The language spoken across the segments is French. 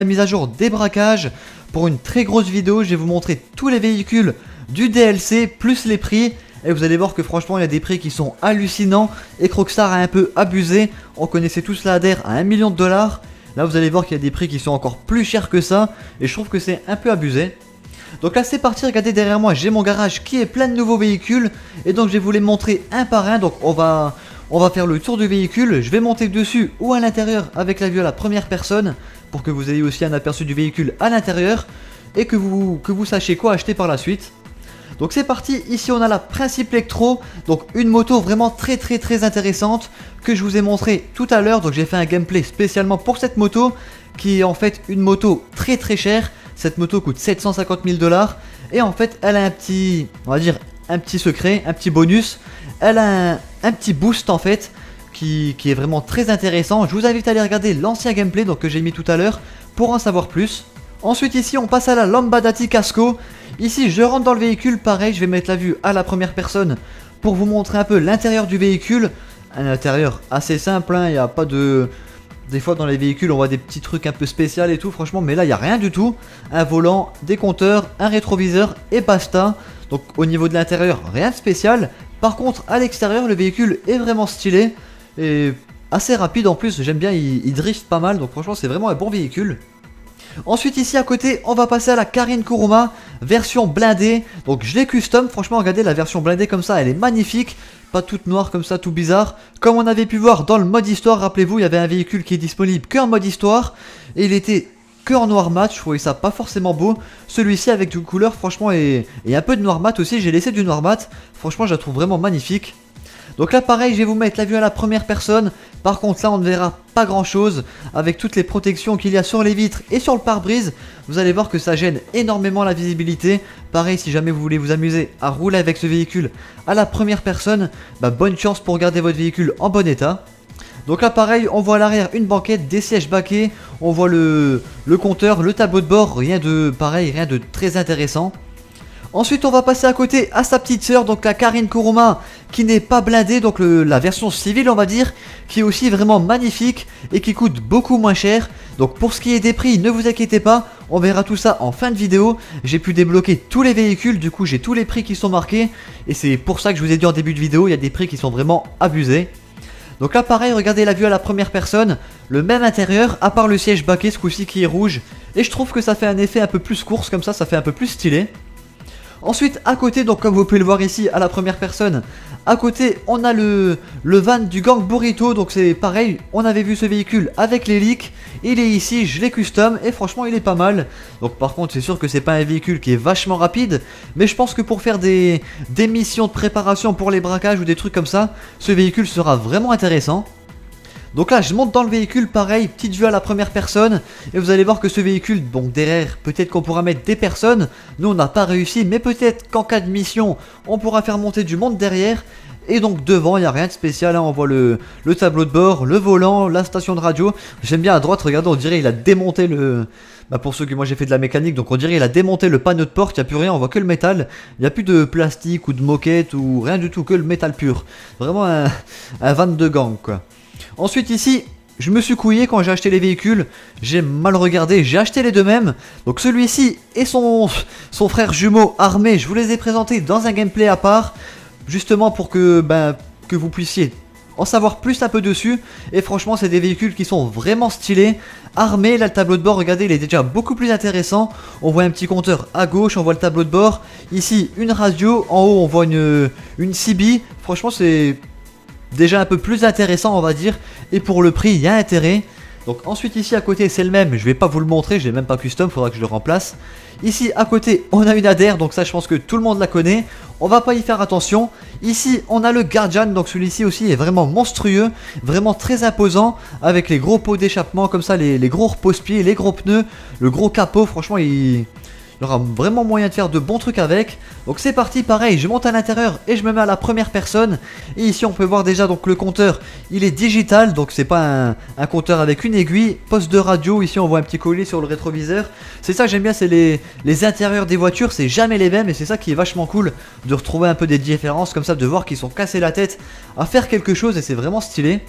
La mise à jour des braquages. Pour une très grosse vidéo, je vais vous montrer tous les véhicules du DLC plus les prix. Et vous allez voir que franchement il y a des prix qui sont hallucinants. Et Rockstar a un peu abusé. On connaissait tous la ADR à 1 million de dollars. Là vous allez voir qu'il y a des prix qui sont encore plus chers que ça. Et je trouve que c'est un peu abusé. Donc là c'est parti, regardez derrière moi, j'ai mon garage qui est plein de nouveaux véhicules. Et donc je vais vous les montrer un par un. Donc on va faire le tour du véhicule. Je vais monter dessus ou à l'intérieur avec la vue à la première personne, pour que vous ayez aussi un aperçu du véhicule à l'intérieur et que vous sachiez quoi acheter par la suite. Donc c'est parti, ici on a la Principe Electro, donc une moto vraiment très intéressante que je vous ai montré tout à l'heure. Donc j'ai fait un gameplay spécialement pour cette moto qui est en fait une moto très chère. Cette moto coûte 750 000 dollars et en fait elle a un petit, on va dire un petit secret, un petit bonus. Elle a un petit boost en fait qui est vraiment très intéressant. Je vous invite à aller regarder l'ancien gameplay donc, que j'ai mis tout à l'heure pour en savoir plus. Ensuite ici on passe à la Lampadati Casco. Ici je rentre dans le véhicule, pareil je vais mettre la vue à la première personne pour vous montrer un peu l'intérieur du véhicule. Un intérieur assez simple, hein, il n'y a pas de... Des fois dans les véhicules on voit des petits trucs un peu spéciaux et tout franchement, mais là il n'y a rien du tout. Un volant, des compteurs, un rétroviseur et basta. Donc au niveau de l'intérieur rien de spécial. Par contre à l'extérieur le véhicule est vraiment stylé et assez rapide en plus, j'aime bien, il drift pas mal, donc franchement c'est vraiment un bon véhicule. Ensuite ici à côté on va passer à la Karin Kuruma version blindée. Donc je l'ai custom, franchement regardez la version blindée comme ça, elle est magnifique. Pas toute noire comme ça, tout bizarre. Comme on avait pu voir dans le mode histoire, rappelez-vous il y avait un véhicule qui est disponible que en mode histoire. Et il était que en noir mat, je trouvais ça pas forcément beau. Celui-ci avec du couleur franchement et un peu de noir mat aussi, j'ai laissé du noir mat. Franchement je la trouve vraiment magnifique. Donc là pareil je vais vous mettre la vue à la première personne. Par contre là on ne verra pas grand chose. Avec toutes les protections qu'il y a sur les vitres et sur le pare-brise, vous allez voir que ça gêne énormément la visibilité. Pareil si jamais vous voulez vous amuser à rouler avec ce véhicule à la première personne, bonne chance pour garder votre véhicule en bon état. Donc là pareil on voit à l'arrière une banquette, des sièges baquets. On voit le compteur, le tableau de bord, rien de très intéressant. Ensuite on va passer à côté à sa petite sœur, donc la Karin Kuruma qui n'est pas blindée, donc la version civile on va dire, qui est aussi vraiment magnifique et qui coûte beaucoup moins cher. Donc pour ce qui est des prix, ne vous inquiétez pas, on verra tout ça en fin de vidéo. J'ai pu débloquer tous les véhicules, du coup j'ai tous les prix qui sont marqués. Et c'est pour ça que je vous ai dit en début de vidéo, il y a des prix qui sont vraiment abusés. Donc là pareil, regardez la vue à la première personne, le même intérieur, à part le siège baquet ce coup-ci qui est rouge. Et je trouve que ça fait un effet un peu plus course comme ça fait un peu plus stylé. Ensuite à côté, donc comme vous pouvez le voir ici à la première personne, à côté on a le van du gang Burrito. Donc c'est pareil, on avait vu ce véhicule avec l'hélice. Il est ici, je l'ai custom et franchement il est pas mal. Donc par contre c'est sûr que c'est pas un véhicule qui est vachement rapide, mais je pense que pour faire des missions de préparation pour les braquages ou des trucs comme ça, ce véhicule sera vraiment intéressant. Donc là je monte dans le véhicule, pareil, petite vue à la première personne. Et vous allez voir que ce véhicule, donc derrière, peut-être qu'on pourra mettre des personnes. Nous on n'a pas réussi, mais peut-être qu'en cas de mission, on pourra faire monter du monde derrière. Et donc devant il n'y a rien de spécial, hein. On voit le tableau de bord, le volant, la station de radio. J'aime bien à droite, regardez, on dirait il a démonté le... pour ceux que moi j'ai fait de la mécanique, donc on dirait il a démonté le panneau de porte, il n'y a plus rien, on voit que le métal. Il n'y a plus de plastique ou de moquette ou rien du tout, que le métal pur. Vraiment un van de gang quoi. Ensuite ici, je me suis couillé quand j'ai acheté les véhicules, j'ai mal regardé, j'ai acheté les deux mêmes. Donc celui-ci et son frère jumeau armé, je vous les ai présentés dans un gameplay à part, justement pour que vous puissiez en savoir plus un peu dessus. Et franchement c'est des véhicules qui sont vraiment stylés. Armé, là le tableau de bord, regardez il est déjà beaucoup plus intéressant. On voit un petit compteur à gauche, on voit le tableau de bord. Ici une radio, en haut on voit une CB. Franchement c'est... déjà un peu plus intéressant on va dire. Et pour le prix il y a intérêt. Donc ensuite ici à côté c'est le même, je vais pas vous le montrer, je l'ai même pas custom, faudra que je le remplace. Ici à côté on a une ADR, donc ça je pense que tout le monde la connaît. On va pas y faire attention. Ici on a le Guardian, donc celui-ci aussi est vraiment monstrueux, vraiment très imposant. Avec les gros pots d'échappement comme ça, les gros repose-pieds, les gros pneus, le gros capot, franchement il y aura vraiment moyen de faire de bons trucs avec. Donc c'est parti, pareil, je monte à l'intérieur et je me mets à la première personne. Et ici on peut voir déjà donc le compteur, il est digital, donc c'est pas un compteur avec une aiguille. Poste de radio, ici on voit un petit collier sur le rétroviseur. C'est ça que j'aime bien, c'est les intérieurs des voitures, c'est jamais les mêmes. Et c'est ça qui est vachement cool, de retrouver un peu des différences comme ça, de voir qu'ils sont cassés la tête à faire quelque chose et c'est vraiment stylé.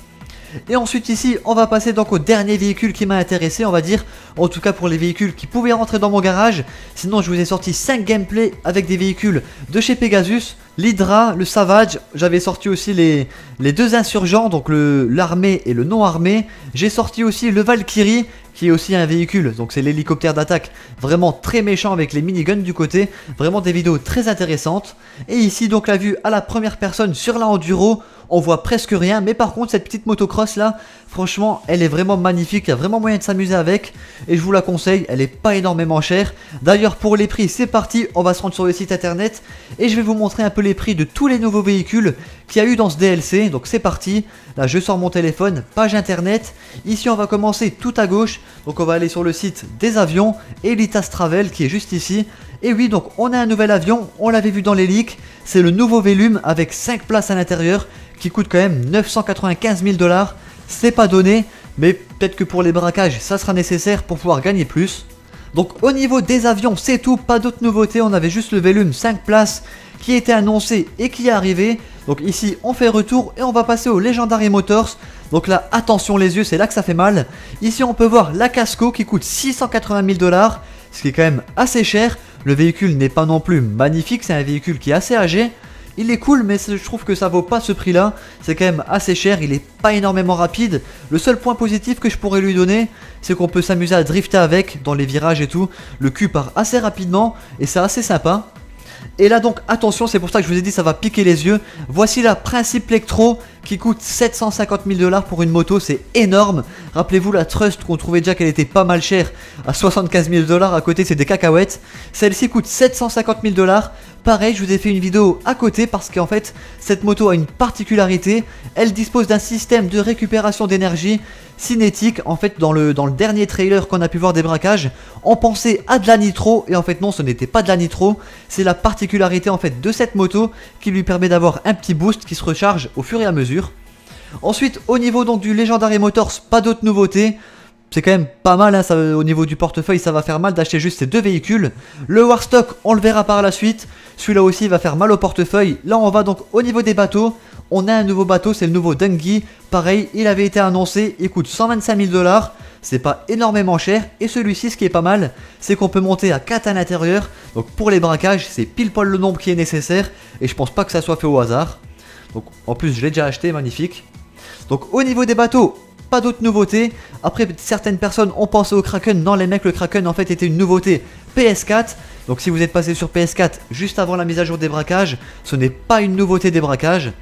Et ensuite ici on va passer donc au dernier véhicule qui m'a intéressé, on va dire, en tout cas pour les véhicules qui pouvaient rentrer dans mon garage. Sinon je vous ai sorti 5 gameplays avec des véhicules de chez Pegasus, l'Hydra, le Savage. J'avais sorti aussi les deux insurgents, donc l'armée et le non armé. J'ai sorti aussi le Valkyrie qui est aussi un véhicule, donc c'est l'hélicoptère d'attaque, vraiment très méchant avec les miniguns du côté, vraiment des vidéos très intéressantes. Et ici donc la vue à la première personne sur la enduro, on voit presque rien, mais par contre cette petite motocross là, franchement elle est vraiment magnifique, il y a vraiment moyen de s'amuser avec, et je vous la conseille, elle est pas énormément chère. D'ailleurs pour les prix c'est parti, on va se rendre sur le site internet, et je vais vous montrer un peu les prix de tous les nouveaux véhicules qu'il y a eu dans ce DLC, donc c'est parti. Là je sors mon téléphone, page internet, ici on va commencer tout à gauche, donc on va aller sur le site des avions, Elitas Travel qui est juste ici. Et oui, donc on a un nouvel avion, on l'avait vu dans les leaks, c'est le nouveau Velume avec 5 places à l'intérieur qui coûte quand même 995 000 $. C'est pas donné, mais peut-être que pour les braquages ça sera nécessaire pour pouvoir gagner plus. Donc au niveau des avions c'est tout, pas d'autres nouveautés, on avait juste le Velume 5 places qui était annoncé et qui est arrivé. Donc ici on fait retour et on va passer au Legendary Motors. Donc là attention les yeux, c'est là que ça fait mal. Ici on peut voir la Casco qui coûte 680 000 $, ce qui est quand même assez cher. Le véhicule n'est pas non plus magnifique, c'est un véhicule qui est assez âgé. Il est cool mais je trouve que ça vaut pas ce prix là, c'est quand même assez cher, il est pas énormément rapide. Le seul point positif que je pourrais lui donner, c'est qu'on peut s'amuser à drifter avec dans les virages et tout. Le cul part assez rapidement et c'est assez sympa. Et là donc attention, c'est pour ça que je vous ai dit ça va piquer les yeux. Voici la Principe Electro qui coûte 750 000 $ pour une moto, c'est énorme. Rappelez-vous la Trust qu'on trouvait déjà qu'elle était pas mal chère à 75 000 $, à côté c'est des cacahuètes. Celle-ci coûte 750 000 $. Pareil, je vous ai fait une vidéo à côté parce qu'en fait cette moto a une particularité, elle dispose d'un système de récupération d'énergie cinétique. En fait dans le dernier trailer qu'on a pu voir des braquages, on pensait à de la nitro et en fait non, ce n'était pas de la nitro. C'est la particularité en fait de cette moto qui lui permet d'avoir un petit boost qui se recharge au fur et à mesure. Ensuite au niveau donc du Legendary Motors, pas d'autres nouveautés. C'est quand même pas mal, hein, ça, au niveau du portefeuille ça va faire mal d'acheter juste ces deux véhicules. Le Warstock on le verra par la suite, celui-là aussi va faire mal au portefeuille. Là on va donc au niveau des bateaux, on a un nouveau bateau, c'est le nouveau Dungey. Pareil, il avait été annoncé, il coûte 125 000 $, c'est pas énormément cher. Et celui-ci, ce qui est pas mal, c'est qu'on peut monter à 4 à l'intérieur. Donc pour les braquages, c'est pile poil le nombre qui est nécessaire, et je pense pas que ça soit fait au hasard. Donc en plus je l'ai déjà acheté, magnifique. Donc au niveau des bateaux, pas d'autres nouveautés. Après certaines personnes ont pensé au Kraken, non les mecs, le Kraken en fait était une nouveauté PS4. Donc si vous êtes passé sur PS4 juste avant la mise à jour des braquages, ce n'est pas une nouveauté des braquages.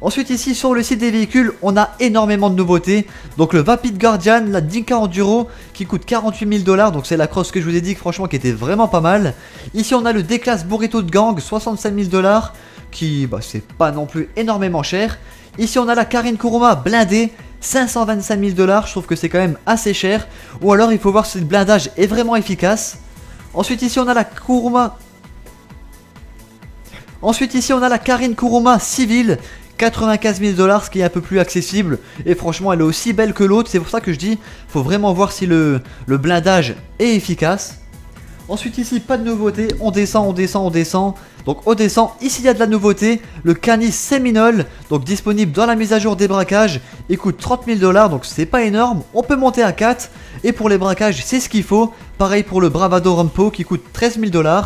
Ensuite ici sur le site des véhicules, on a énormément de nouveautés. Donc le Vapid Guardian, la Dinka Enduro qui coûte 48 000 $, donc c'est la cross que je vous ai dit que franchement qui était vraiment pas mal. Ici on a le D-Class Burrito de Gang, 65 000 $, qui c'est pas non plus énormément cher. Ici on a la Karin Kuruma blindée, 525 000 $, je trouve que c'est quand même assez cher. Ou alors il faut voir si le blindage est vraiment efficace. Ensuite ici on a la Kuruma. Ensuite ici on a la Karin Kuruma civile, 95 000 $, ce qui est un peu plus accessible. Et franchement elle est aussi belle que l'autre, c'est pour ça que je dis, faut vraiment voir si le blindage est efficace. Ensuite ici pas de nouveauté, on descend, on descend, on descend. Donc on descend, ici il y a de la nouveauté, le Canis Seminole, donc disponible dans la mise à jour des braquages. Il coûte 30 000 $, donc c'est pas énorme, on peut monter à 4. Et pour les braquages c'est ce qu'il faut, pareil pour le Bravado Rampo qui coûte 13 000 $.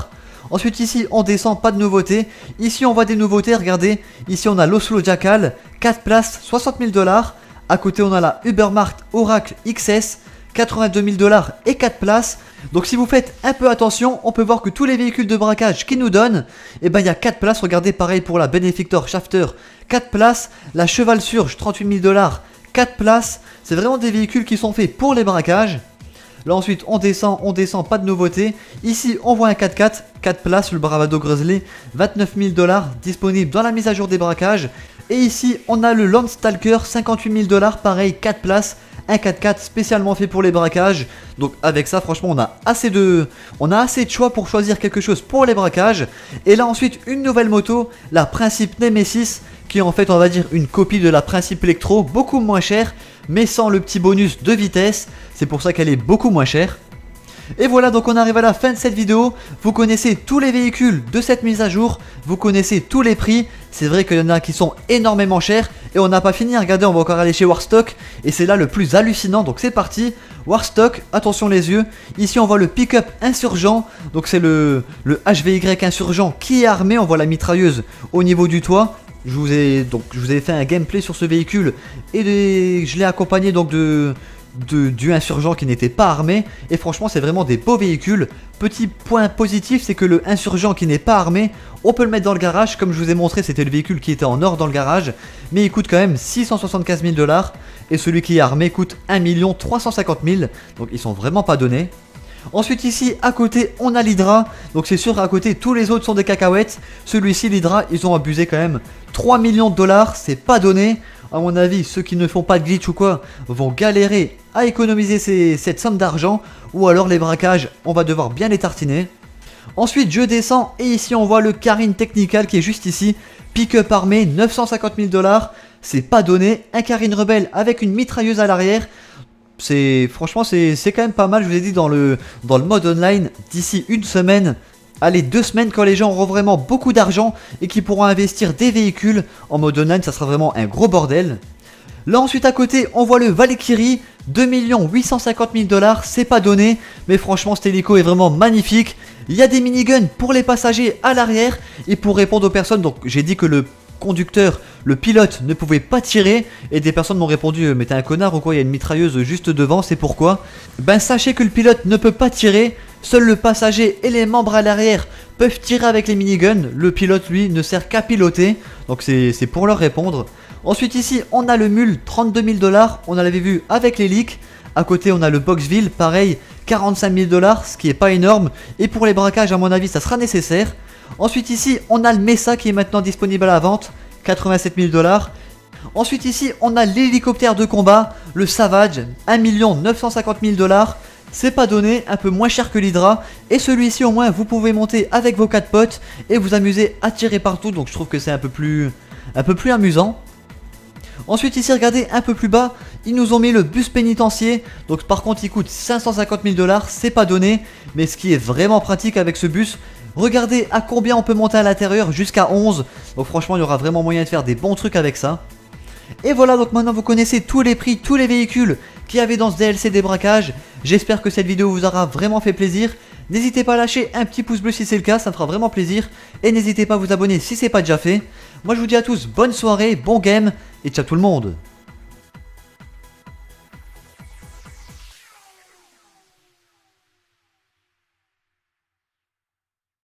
Ensuite ici on descend, pas de nouveauté. Ici on voit des nouveautés, regardez, ici on a l'Oslo Jackal, 4 places, 60 000 $. À côté on a la Ubermacht Oracle XS, 82 000 $ et 4 places. Donc si vous faites un peu attention, on peut voir que tous les véhicules de braquage qui nous donnent, il y a 4 places. Regardez pareil pour la Benefactor Shafter, 4 places. La Cheval Surge, 38 000 $, 4 places. C'est vraiment des véhicules qui sont faits pour les braquages. Là ensuite on descend, pas de nouveauté. Ici on voit un 4x4, 4 places, le Bravado Grizzly, 29 000 $, disponible dans la mise à jour des braquages. Et ici on a le Landstalker, 58 000 $, pareil, 4 places. Un 4x4 spécialement fait pour les braquages. Donc avec ça franchement on a assez de choix pour choisir quelque chose pour les braquages. Et là ensuite une nouvelle moto, la Principe Nemesis, qui est en fait on va dire une copie de la Principe Electro, beaucoup moins chère, mais sans le petit bonus de vitesse. C'est pour ça qu'elle est beaucoup moins chère. Et voilà, donc on arrive à la fin de cette vidéo. Vous connaissez tous les véhicules de cette mise à jour, vous connaissez tous les prix. C'est vrai qu'il y en a qui sont énormément chers. Et on n'a pas fini, regardez, on va encore aller chez Warstock. Et c'est là le plus hallucinant, donc c'est parti. Warstock, attention les yeux. Ici on voit le pick-up insurgent. Donc c'est le HVY insurgent qui est armé. On voit la mitrailleuse au niveau du toit. Je vous ai fait un gameplay sur ce véhicule. Et je l'ai accompagné donc du insurgent qui n'était pas armé. Et franchement c'est vraiment des beaux véhicules. Petit point positif, c'est que le insurgent qui n'est pas armé, on peut le mettre dans le garage. Comme je vous ai montré, c'était le véhicule qui était en or dans le garage, mais il coûte quand même 675 000 $. Et celui qui est armé coûte 1 350 000 $. Donc ils sont vraiment pas donnés. Ensuite ici à côté on a l'Hydra. Donc c'est sûr à côté tous les autres sont des cacahuètes. Celui-ci l'Hydra, ils ont abusé quand même. 3 millions de $, c'est pas donné. À mon avis, ceux qui ne font pas de glitch ou quoi vont galérer à économiser cette somme d'argent. Ou alors les braquages, on va devoir bien les tartiner. Ensuite je descends et ici on voit le Carine Technical qui est juste ici. Pick-up armé, 950 000 $. C'est pas donné. Un Carine rebelle avec une mitrailleuse à l'arrière. Franchement c'est quand même pas mal. Je vous ai dit dans le mode online, d'ici une semaine, allez 2 semaines, quand les gens auront vraiment beaucoup d'argent et qui pourront investir des véhicules en mode online, ça sera vraiment un gros bordel. Là ensuite à côté on voit le Valkyrie, 2 850 000 $, c'est pas donné, mais franchement cet hélico est vraiment magnifique. Il y a des miniguns pour les passagers à l'arrière et pour répondre aux personnes. Donc j'ai dit que le conducteur, le pilote ne pouvait pas tirer et des personnes m'ont répondu mais t'es un connard ou quoi, il y a une mitrailleuse juste devant, c'est pourquoi. Ben sachez que le pilote ne peut pas tirer, seul le passager et les membres à l'arrière peuvent tirer avec les miniguns. Le pilote lui ne sert qu'à piloter, donc c'est pour leur répondre. Ensuite ici on a le Mule, 32 000 $, on l'avait vu avec les leaks. À côté on a le Boxville, pareil, 45 000 $, ce qui est pas énorme. Et pour les braquages à mon avis ça sera nécessaire. Ensuite ici on a le Mesa qui est maintenant disponible à la vente, 87 000 $. Ensuite ici on a l'hélicoptère de combat, le Savage, 1 950 000 $. C'est pas donné, un peu moins cher que l'Hydra. Et celui-ci au moins vous pouvez monter avec vos 4 potes et vous amuser à tirer partout. Donc je trouve que c'est un peu plus amusant. Ensuite ici regardez un peu plus bas, ils nous ont mis le bus pénitentiaire. Donc par contre il coûte 550 000 $, c'est pas donné. Mais ce qui est vraiment pratique avec ce bus, regardez à combien on peut monter à l'intérieur, jusqu'à 11. Donc franchement il y aura vraiment moyen de faire des bons trucs avec ça. Et voilà, donc maintenant vous connaissez tous les prix, tous les véhicules qu'il y avait dans ce DLC des braquages. J'espère que cette vidéo vous aura vraiment fait plaisir. N'hésitez pas à lâcher un petit pouce bleu si c'est le cas, ça me fera vraiment plaisir. Et n'hésitez pas à vous abonner si c'est pas déjà fait. Moi je vous dis à tous bonne soirée, bon game et ciao tout le monde.